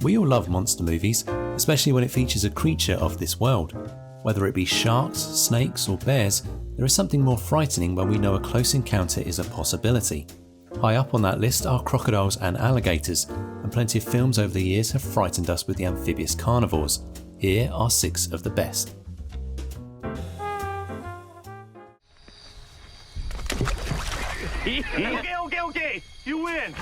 We all love monster movies, especially when it features a creature of this world. Whether it be sharks, snakes or bears, there is something more frightening when we know a close encounter is a possibility. High up on that list are crocodiles and alligators, and plenty of films over the years have frightened us with the amphibious carnivores. Here are 6 of the best. Okay, you win!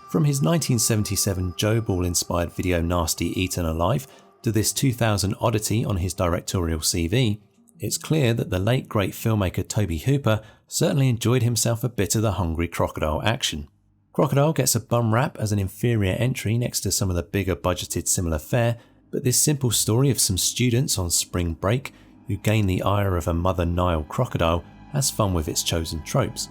From his 1977 Joe Ball-inspired video Nasty Eaten Alive to this 2000 oddity on his directorial CV, it's clear that the late great filmmaker Tobe Hooper certainly enjoyed himself a bit of the hungry crocodile action. Crocodile gets a bum rap as an inferior entry next to some of the bigger budgeted similar fare, but this simple story of some students on spring break who gain the ire of a Mother Nile crocodile has fun with its chosen tropes.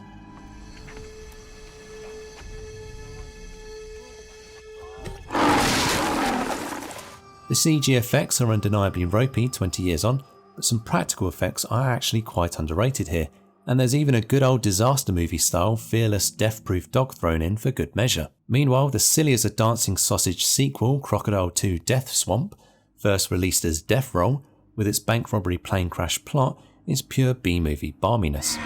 The CG effects are undeniably ropey 20 years on, but some practical effects are actually quite underrated here, and there's even a good old disaster movie style fearless death-proof dog thrown in for good measure. Meanwhile, the silly as a dancing sausage sequel Crocodile 2 Death Swamp, first released as Death Roll, with its bank robbery plane crash plot, is pure B-movie balminess.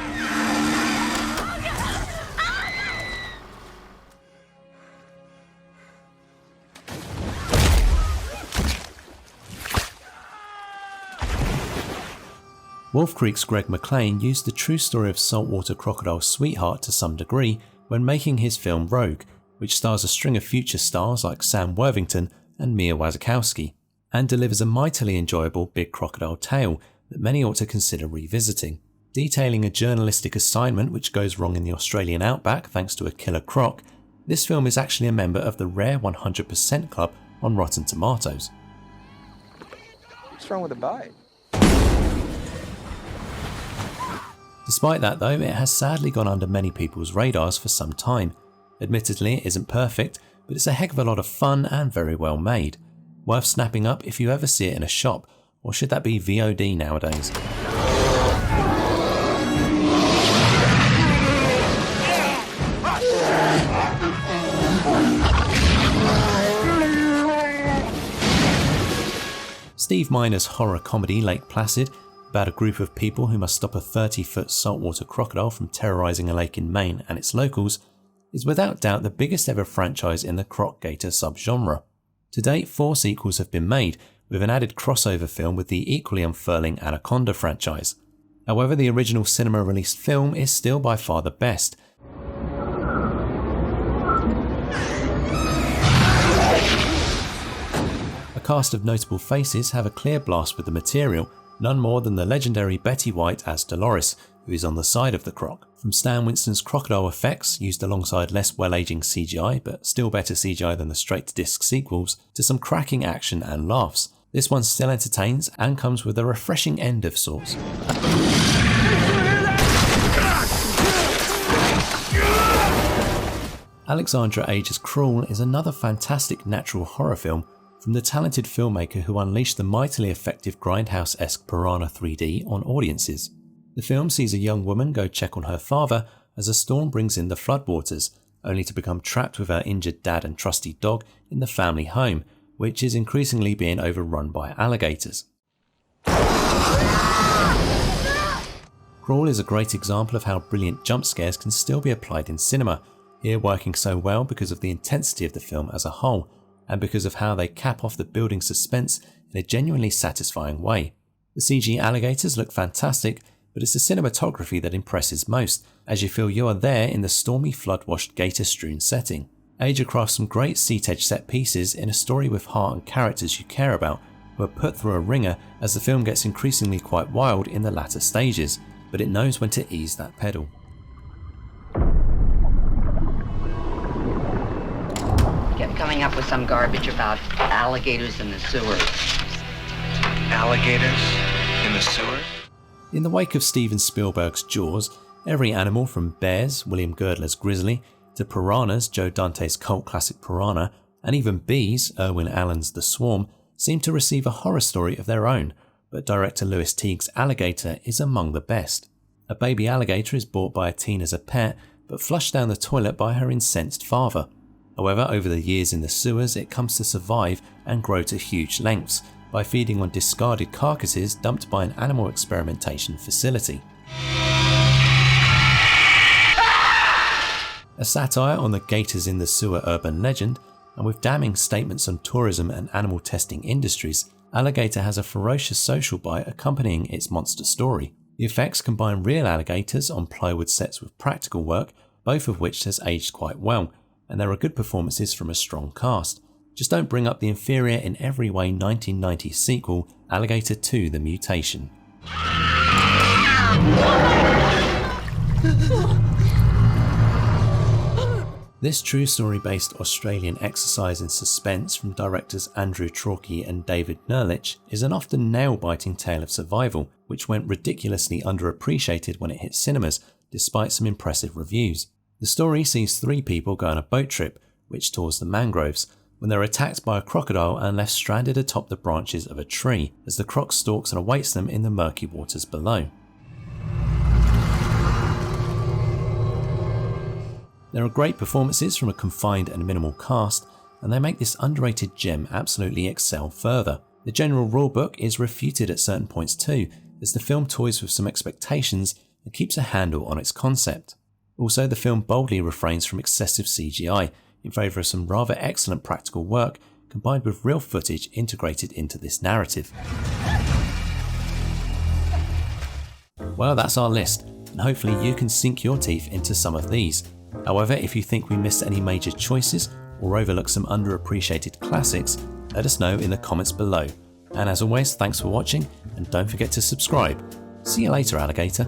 Wolf Creek's Greg McLean used the true story of saltwater crocodile Sweetheart to some degree when making his film Rogue, which stars a string of future stars like Sam Worthington and Mia Wasikowska, and delivers a mightily enjoyable big crocodile tale that many ought to consider revisiting. Detailing a journalistic assignment which goes wrong in the Australian outback thanks to a killer croc, this film is actually a member of the rare 100% club on Rotten Tomatoes. What's wrong with the bite? Despite that though, it has sadly gone under many people's radars for some time. Admittedly, it isn't perfect, but it's a heck of a lot of fun and very well made. Worth snapping up if you ever see it in a shop, or should that be VOD nowadays? Steve Miner's horror comedy Lake Placid, about a group of people who must stop a 30-foot saltwater crocodile from terrorising a lake in Maine and its locals, is without doubt the biggest ever franchise in the Crocs Gators subgenre. To date, 4 sequels have been made, with an added crossover film with the equally unfurling Anaconda franchise. However, the original cinema-released film is still by far the best. A cast of notable faces have a clear blast with the material, none more than the legendary Betty White as Dolores, who is on the side of the croc. From Stan Winston's crocodile effects, used alongside less well-aging CGI, but still better CGI than the straight-to-disc sequels, to some cracking action and laughs. This one still entertains and comes with a refreshing end of sorts. Alexandra Age's Crawl is another fantastic natural horror film from the talented filmmaker who unleashed the mightily effective Grindhouse-esque Piranha 3D on audiences. The film sees a young woman go check on her father as a storm brings in the floodwaters, only to become trapped with her injured dad and trusty dog in the family home, which is increasingly being overrun by alligators. Crawl is a great example of how brilliant jump scares can still be applied in cinema, here working so well because of the intensity of the film as a whole, and because of how they cap off the building suspense in a genuinely satisfying way. The CG alligators look fantastic, but it's the cinematography that impresses most, as you feel you are there in the stormy flood-washed gator-strewn setting. Aja crafts some great seat-edge set pieces in a story with heart and characters you care about, who are put through a ringer as the film gets increasingly quite wild in the latter stages, but it knows when to ease that pedal. Kept coming up with some garbage about alligators in the sewers. Alligators in the sewers? In the wake of Steven Spielberg's Jaws, every animal from bears, William Girdler's Grizzly, to piranhas, Joe Dante's cult classic Piranha, and even bees, Irwin Allen's The Swarm, seem to receive a horror story of their own, but director Louis Teague's Alligator is among the best. A baby alligator is bought by a teen as a pet, but flushed down the toilet by her incensed father. However, over the years in the sewers, it comes to survive and grow to huge lengths by feeding on discarded carcasses dumped by an animal experimentation facility. A satire on the gators in the sewer urban legend, and with damning statements on tourism and animal testing industries, Alligator has a ferocious social bite accompanying its monster story. The effects combine real alligators on plywood sets with practical work, both of which has aged quite well, and there are good performances from a strong cast. Just don't bring up the inferior in every way 1990s sequel, Alligator 2: The Mutation. This true story-based Australian exercise in suspense from directors Andrew Traucki and David Nerlich is an often nail-biting tale of survival, which went ridiculously underappreciated when it hit cinemas, despite some impressive reviews. The story sees 3 people go on a boat trip, which tours the mangroves, when they're attacked by a crocodile and left stranded atop the branches of a tree, as the croc stalks and awaits them in the murky waters below. There are great performances from a confined and minimal cast, and they make this underrated gem absolutely excel further. The general rulebook is refuted at certain points too, as the film toys with some expectations and keeps a handle on its concept. Also, the film boldly refrains from excessive CGI in favour of some rather excellent practical work combined with real footage integrated into this narrative. Well, that's our list, and hopefully you can sink your teeth into some of these. However, if you think we missed any major choices or overlooked some underappreciated classics, let us know in the comments below. And as always, thanks for watching, and don't forget to subscribe. See you later, alligator.